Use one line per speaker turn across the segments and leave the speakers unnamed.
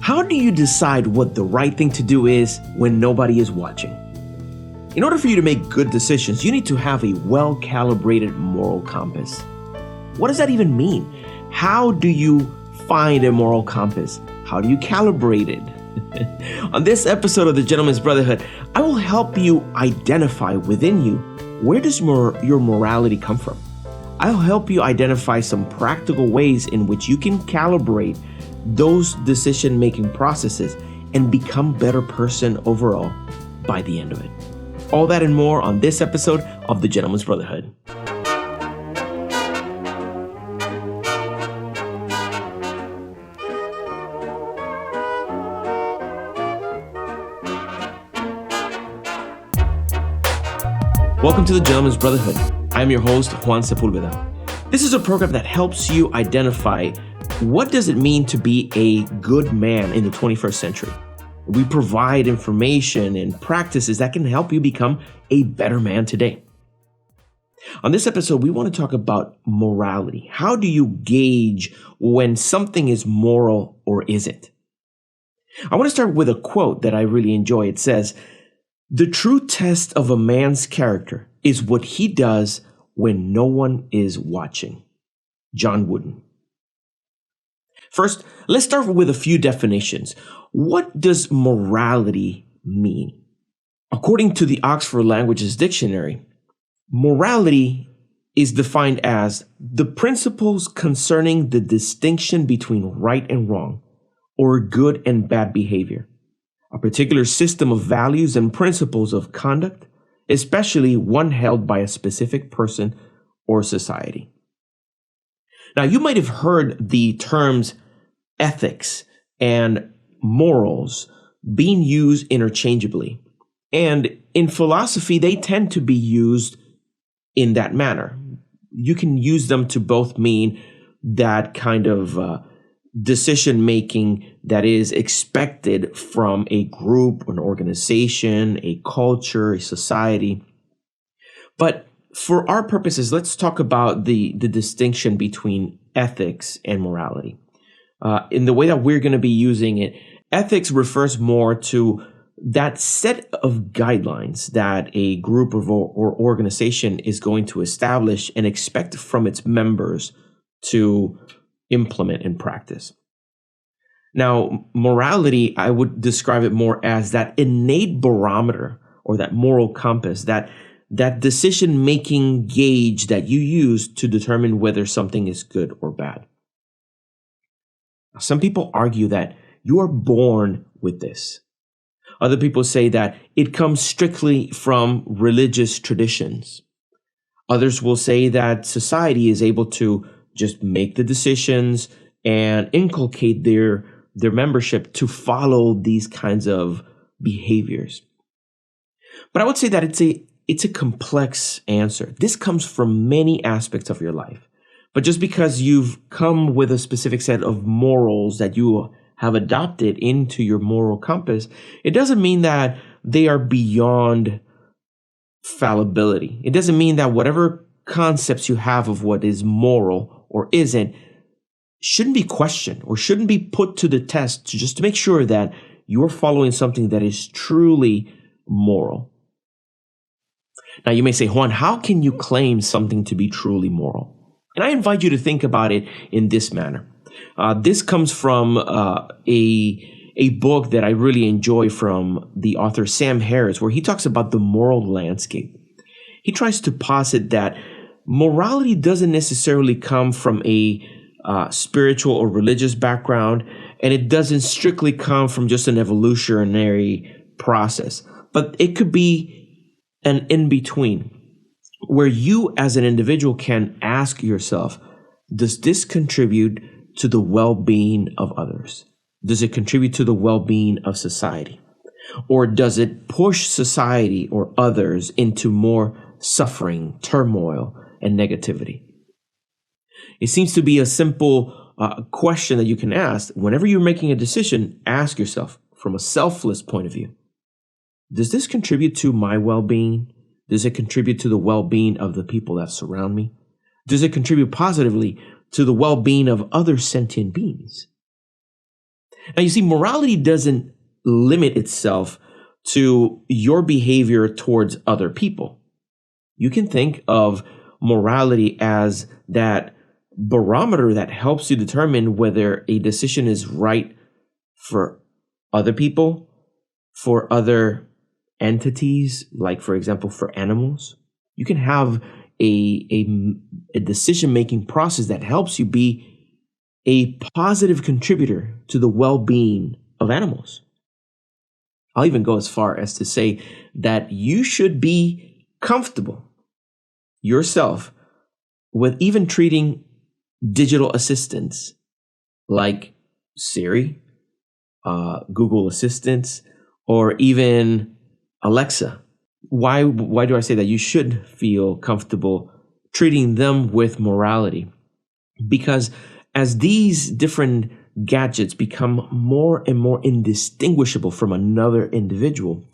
How do you decide what the right thing to do is when nobody is watching? In order for you to make good decisions, you need to have a well-calibrated moral compass. What does that even mean? How do you find a moral compass? How do you calibrate it? On this episode of the Gentleman's Brotherhood, I will help you identify within you, where does your morality come from? I'll help you identify some practical ways in which you can calibrate those decision-making processes and become a better person overall by the end of it. All that and more on this episode of the Gentleman's Brotherhood. Welcome to the Gentleman's Brotherhood. I'm your host, Juan Sepulveda. This is a program that helps you identify what does it mean to be a good man in the 21st century. We provide information and practices that can help you become a better man today. On this episode, we want to talk about morality. How do you gauge when something is moral or isn't? I want to start with a quote that I really enjoy. It says, "The true test of a man's character is what he does when no one is watching." John Wooden. First, let's start with a few definitions. What does morality mean? According to the Oxford Languages Dictionary, morality is defined as the principles concerning the distinction between right and wrong, or good and bad behavior, a particular system of values and principles of conduct, especially one held by a specific person or society. Now, you might have heard the terms ethics and morals being used interchangeably. And in philosophy, they tend to be used in that manner. You can use them to both mean that kind of decision-making that is expected from a group, an organization, a culture, a society. But for our purposes, let's talk about the distinction between ethics and morality. In the way that we're going to be using it, ethics refers more to that set of guidelines that a group or organization is going to establish and expect from its members to implement and practice. Now, morality, I would describe it more as that innate barometer or that moral compass, that decision-making gauge that you use to determine whether something is good or bad. Some people argue that you are born with this. Other people say that it comes strictly from religious traditions. Others will say that society is able to just make the decisions and inculcate their membership to follow these kinds of behaviors. But I would say that it's a complex answer. This comes from many aspects of your life. But just because you've come with a specific set of morals that you have adopted into your moral compass, it doesn't mean that they are beyond fallibility. It doesn't mean that whatever concepts you have of what is moral or isn't shouldn't be questioned or shouldn't be put to the test just to make sure that you're following something that is truly moral. Now, you may say, Juan, how can you claim something to be truly moral? And I invite you to think about it in this manner. This comes from a book that I really enjoy from the author Sam Harris, where he talks about the moral landscape. He tries to posit that morality doesn't necessarily come from a spiritual or religious background, and it doesn't strictly come from just an evolutionary process, but it could be an in-between, where you as an individual can ask yourself, does this contribute to the well-being of others? Does it contribute to the well-being of society? Or does it push society or others into more suffering, turmoil, and negativity? It seems to be a simple question that you can ask. Whenever you're making a decision, ask yourself from a selfless point of view, does this contribute to my well-being? Does it contribute to the well-being of the people that surround me? Does it contribute positively to the well-being of other sentient beings? Now, you see, morality doesn't limit itself to your behavior towards other people. You can think of morality as that barometer that helps you determine whether a decision is right for other people, for other entities, like, for example, for animals. You can have a decision-making process that helps you be a positive contributor to the well-being of animals. I'll even go as far as to say that you should be comfortable yourself with even treating digital assistants like Siri, Google Assistants, or even Alexa. Why do I say that? You should feel comfortable treating them with morality. Because as these different gadgets become more and more indistinguishable from another individual,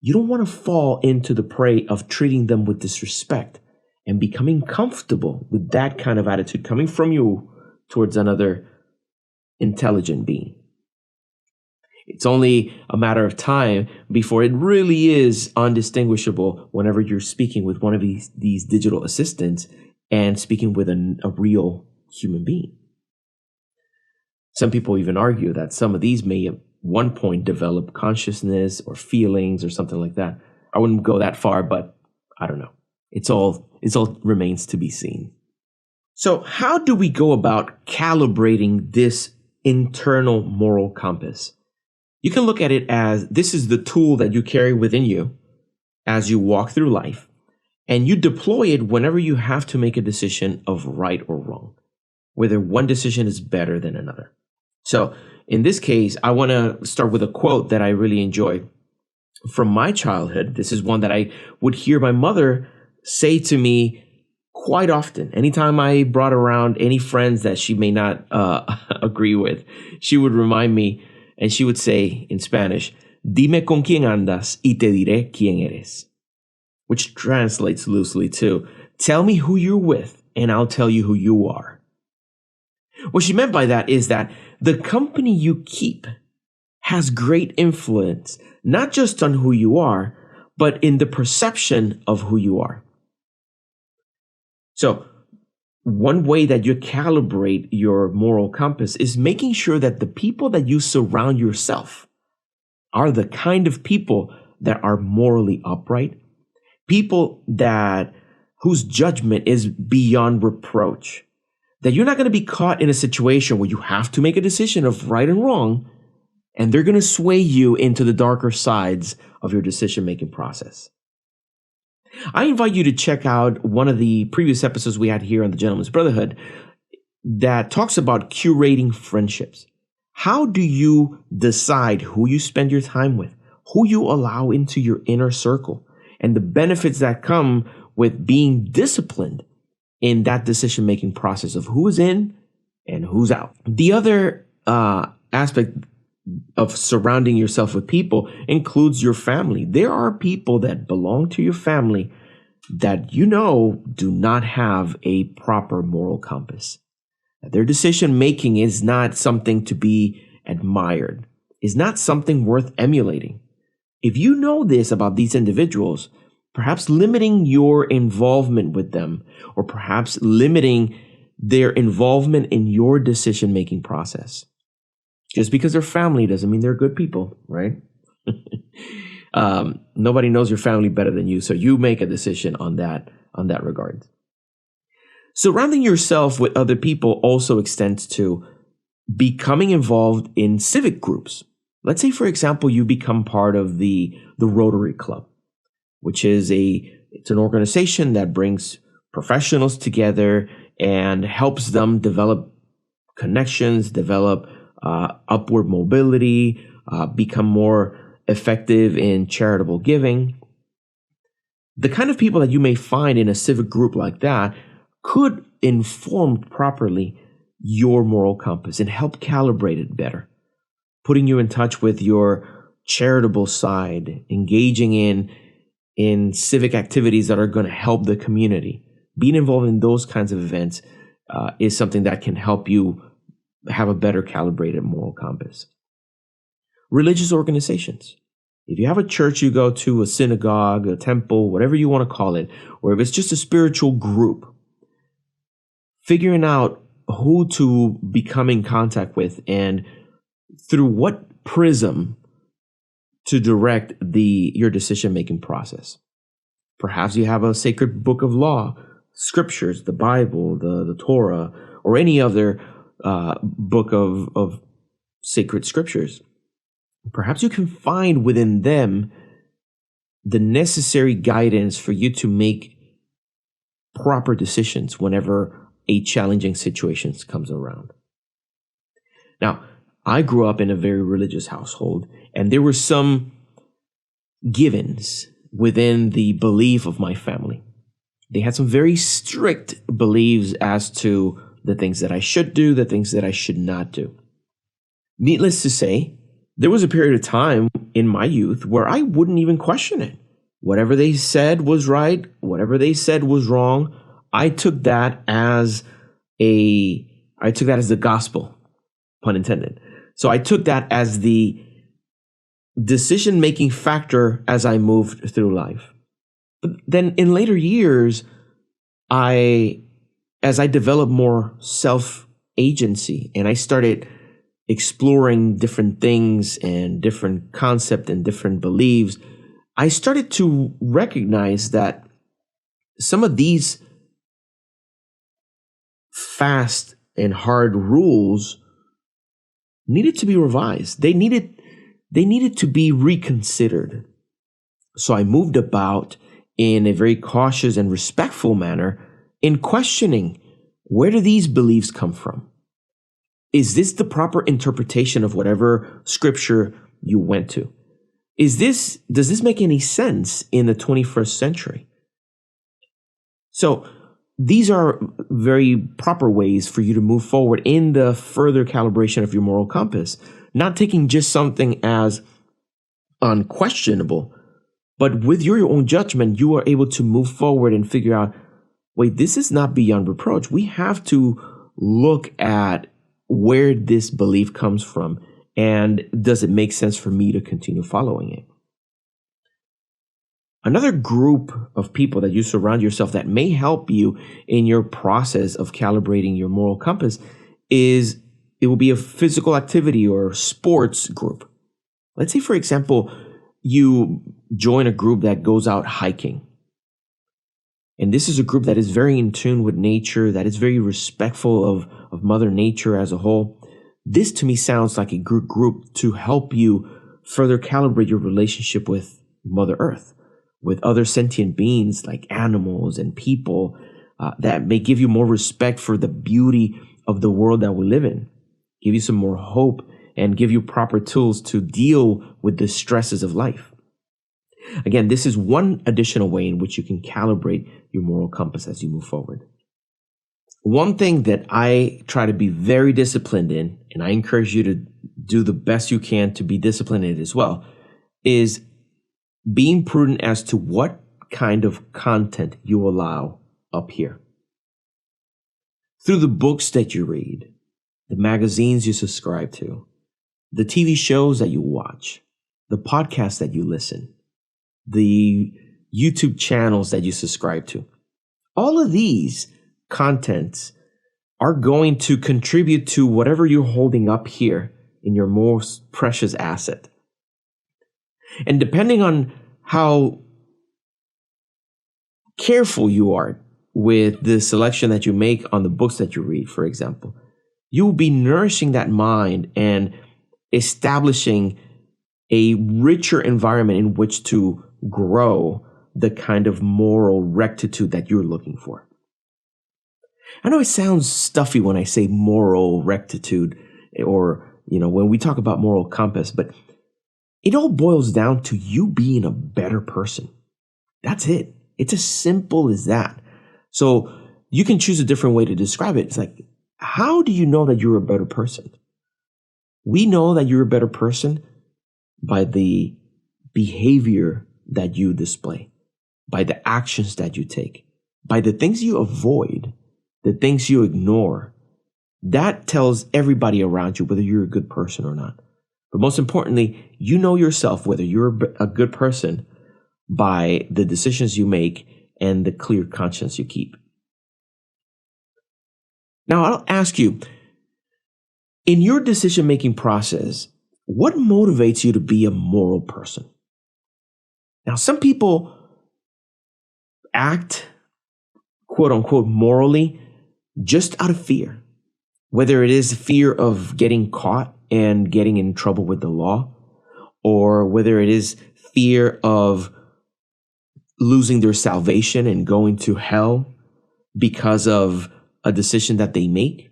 you don't want to fall into the prey of treating them with disrespect and becoming comfortable with that kind of attitude coming from you towards another intelligent being. It's only a matter of time before it really is undistinguishable whenever you're speaking with one of these digital assistants and speaking with a real human being. Some people even argue that some of these may at one point develop consciousness or feelings or something like that. I wouldn't go that far, but I don't know. It's all remains to be seen. So how do we go about calibrating this internal moral compass? You can look at it as this is the tool that you carry within you as you walk through life, and you deploy it whenever you have to make a decision of right or wrong, whether one decision is better than another. So in this case, I want to start with a quote that I really enjoy from my childhood. This is one that I would hear my mother say to me quite often. Anytime I brought around any friends that she may not agree with, she would remind me, and she would say in Spanish, "Dime con quién andas y te diré quién eres," which translates loosely to, "Tell me who you're with and I'll tell you who you are." What she meant by that is that the company you keep has great influence, not just on who you are, but in the perception of who you are. So one way that you calibrate your moral compass is making sure that the people that you surround yourself are the kind of people that are morally upright, people whose judgment is beyond reproach, that you're not going to be caught in a situation where you have to make a decision of right and wrong, and they're going to sway you into the darker sides of your decision-making process. I invite you to check out one of the previous episodes we had here on the Gentleman's Brotherhood that talks about curating friendships. How do you decide who you spend your time with, who you allow into your inner circle, and the benefits that come with being disciplined in that decision-making process of who is in and who's out? The other aspect of surrounding yourself with people includes your family. There are people that belong to your family that do not have a proper moral compass. Their decision-making is not something to be admired, is not something worth emulating. If you know this about these individuals, perhaps limiting your involvement with them, or perhaps limiting their involvement in your decision-making process. Just because they're family doesn't mean they're good people, right? Nobody knows your family better than you, so you make a decision on that regard. Surrounding yourself with other people also extends to becoming involved in civic groups. Let's say, for example, you become part of the Rotary Club, which is it's an organization that brings professionals together and helps them develop connections, develop upward mobility, become more effective in charitable giving. The kind of people that you may find in a civic group like that could inform properly your moral compass and help calibrate it better, putting you in touch with your charitable side, engaging in civic activities that are going to help the community. Being involved in those kinds of events is something that can help you have a better calibrated moral compass. religious organizations. If you have a church you go to, a synagogue, a temple, whatever you want to call it, or if it's just a spiritual group, figuring out who to become in contact with and through what prism to direct your decision-making process. Perhaps you have a sacred book of law, scriptures, the Bible, the Torah, or any other book of sacred scriptures. Perhaps you can find within them the necessary guidance for you to make proper decisions whenever a challenging situation comes around. Now, I grew up in a very religious household, and there were some givens within the belief of my family. They had some very strict beliefs as to the things that I should do, the things that I should not do. Needless to say, there was a period of time in my youth where I wouldn't even question it. Whatever they said was right, whatever they said was wrong. I took that as the gospel, pun intended. So I took that as the decision-making factor as I moved through life. But then in later years, as I developed more self-agency and I started exploring different things and different concepts and different beliefs, I started to recognize that some of these fast and hard rules needed to be revised. They needed to be reconsidered. So I moved about in a very cautious and respectful manner in questioning, where do these beliefs come from? Is this the proper interpretation of whatever scripture you went to? Does this make any sense in the 21st century? So these are very proper ways for you to move forward in the further calibration of your moral compass, not taking just something as unquestionable, but with your own judgment, you are able to move forward and figure out, wait, this is not beyond reproach. We have to look at where this belief comes from, and does it make sense for me to continue following it? Another group of people that you surround yourself that may help you in your process of calibrating your moral compass it will be a physical activity or sports group. Let's say, for example, you join a group that goes out hiking. And this is a group that is very in tune with nature, that is very respectful of Mother Nature as a whole. This to me sounds like a good group to help you further calibrate your relationship with Mother Earth, with other sentient beings like animals and people that may give you more respect for the beauty of the world that we live in, give you some more hope, and give you proper tools to deal with the stresses of life. Again, this is one additional way in which you can calibrate your moral compass as you move forward. One thing that I try to be very disciplined in, and I encourage you to do the best you can to be disciplined in it as well, is being prudent as to what kind of content you allow up here. Through the books that you read, the magazines you subscribe to, the TV shows that you watch, the podcasts that you listen, the YouTube channels that you subscribe to. All of these contents are going to contribute to whatever you're holding up here in your most precious asset. And depending on how careful you are with the selection that you make on the books that you read, for example, you will be nourishing that mind and establishing a richer environment in which to grow the kind of moral rectitude that you're looking for. I know it sounds stuffy when I say moral rectitude or, when we talk about moral compass, but it all boils down to you being a better person. That's it. It's as simple as that. So you can choose a different way to describe it. It's like, how do you know that you're a better person? We know that you're a better person by the behavior that you display, by the actions that you take, by the things you avoid, the things you ignore. That tells everybody around you whether you're a good person or not. But most importantly, you know yourself, whether you're a good person, by the decisions you make and the clear conscience you keep. Now, I'll ask you, in your decision-making process, what motivates you to be a moral person? Now, some people act, quote unquote, morally just out of fear, whether it is fear of getting caught and getting in trouble with the law, or whether it is fear of losing their salvation and going to hell because of a decision that they make.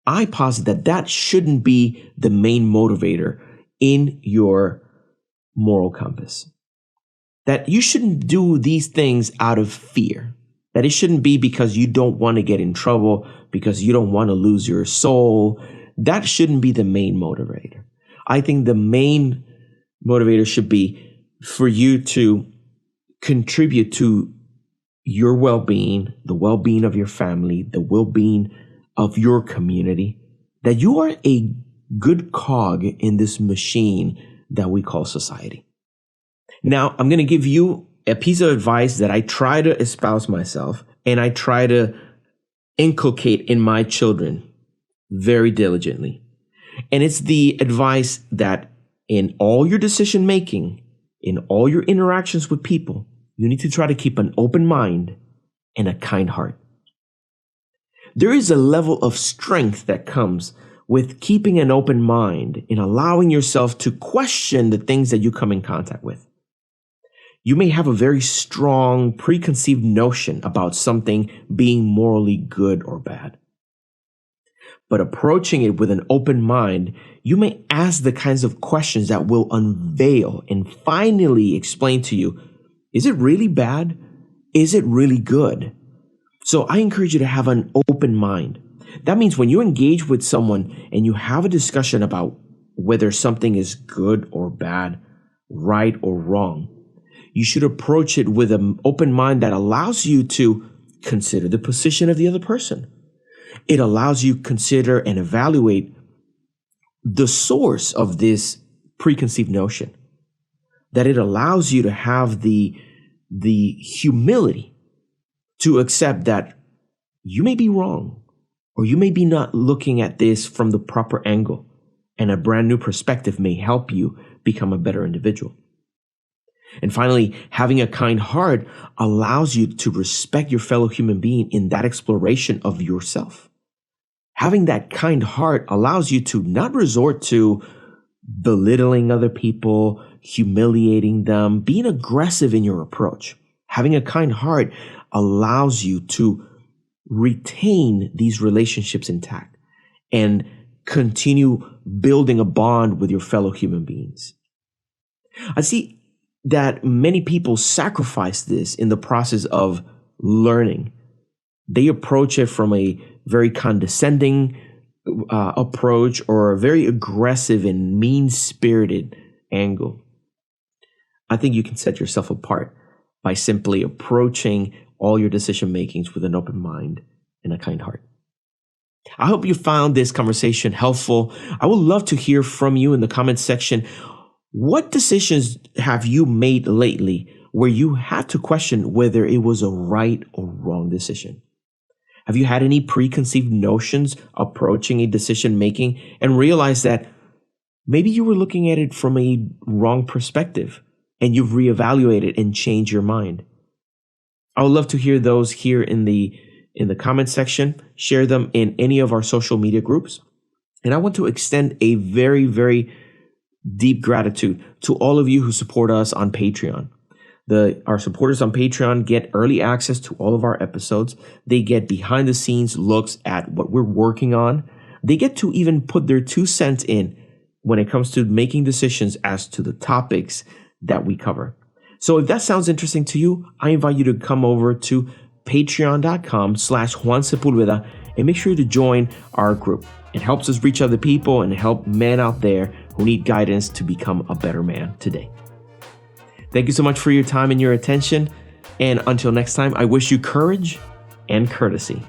I posit that shouldn't be the main motivator in your moral compass. That you shouldn't do these things out of fear. That it shouldn't be because you don't want to get in trouble, because you don't want to lose your soul. That shouldn't be the main motivator. I think the main motivator should be for you to contribute to your well-being, the well-being of your family, the well-being of your community, that you are a good cog in this machine that we call society. Now, I'm going to give you a piece of advice that I try to espouse myself and I try to inculcate in my children very diligently. And it's the advice that in all your decision making, in all your interactions with people, you need to try to keep an open mind and a kind heart. There is a level of strength that comes with keeping an open mind and allowing yourself to question the things that you come in contact with. You may have a very strong preconceived notion about something being morally good or bad. But approaching it with an open mind, you may ask the kinds of questions that will unveil and finally explain to you, is it really bad? Is it really good? So I encourage you to have an open mind. That means when you engage with someone and you have a discussion about whether something is good or bad, right or wrong, you should approach it with an open mind that allows you to consider the position of the other person. It allows you to consider and evaluate the source of this preconceived notion. That it allows you to have the humility to accept that you may be wrong, or you may be not looking at this from the proper angle, and a brand new perspective may help you become a better individual. And finally, having a kind heart allows you to respect your fellow human being in that exploration of yourself. Having that kind heart allows you to not resort to belittling other people, humiliating them, being aggressive in your approach. Having a kind heart allows you to retain these relationships intact and continue building a bond with your fellow human beings. I see that many people sacrifice this in the process of learning. They approach it from a very condescending approach or a very aggressive and mean-spirited angle. I think you can set yourself apart by simply approaching all your decision makings with an open mind and a kind heart. I hope you found this conversation helpful. I would love to hear from you in the comments section. What decisions have you made lately where you had to question whether it was a right or wrong decision? Have you had any preconceived notions approaching a decision making and realized that maybe you were looking at it from a wrong perspective and you've reevaluated and changed your mind? I would love to hear those here in the comment section. Share them in any of our social media groups. And I want to extend a very, very deep gratitude to all of you who support us on Patreon. Our supporters on Patreon get early access to all of our episodes. They get behind the scenes looks at what we're working on. They get to even put their 2 cents in when it comes to making decisions as to the topics that we cover. So if that sounds interesting to you, I invite you to come over to patreon.com/Juan Sepulveda and make sure to join our group. It helps us reach other people and help men out there who need guidance to become a better man today. Thank you so much for your time and your attention. And until next time, I wish you courage and courtesy.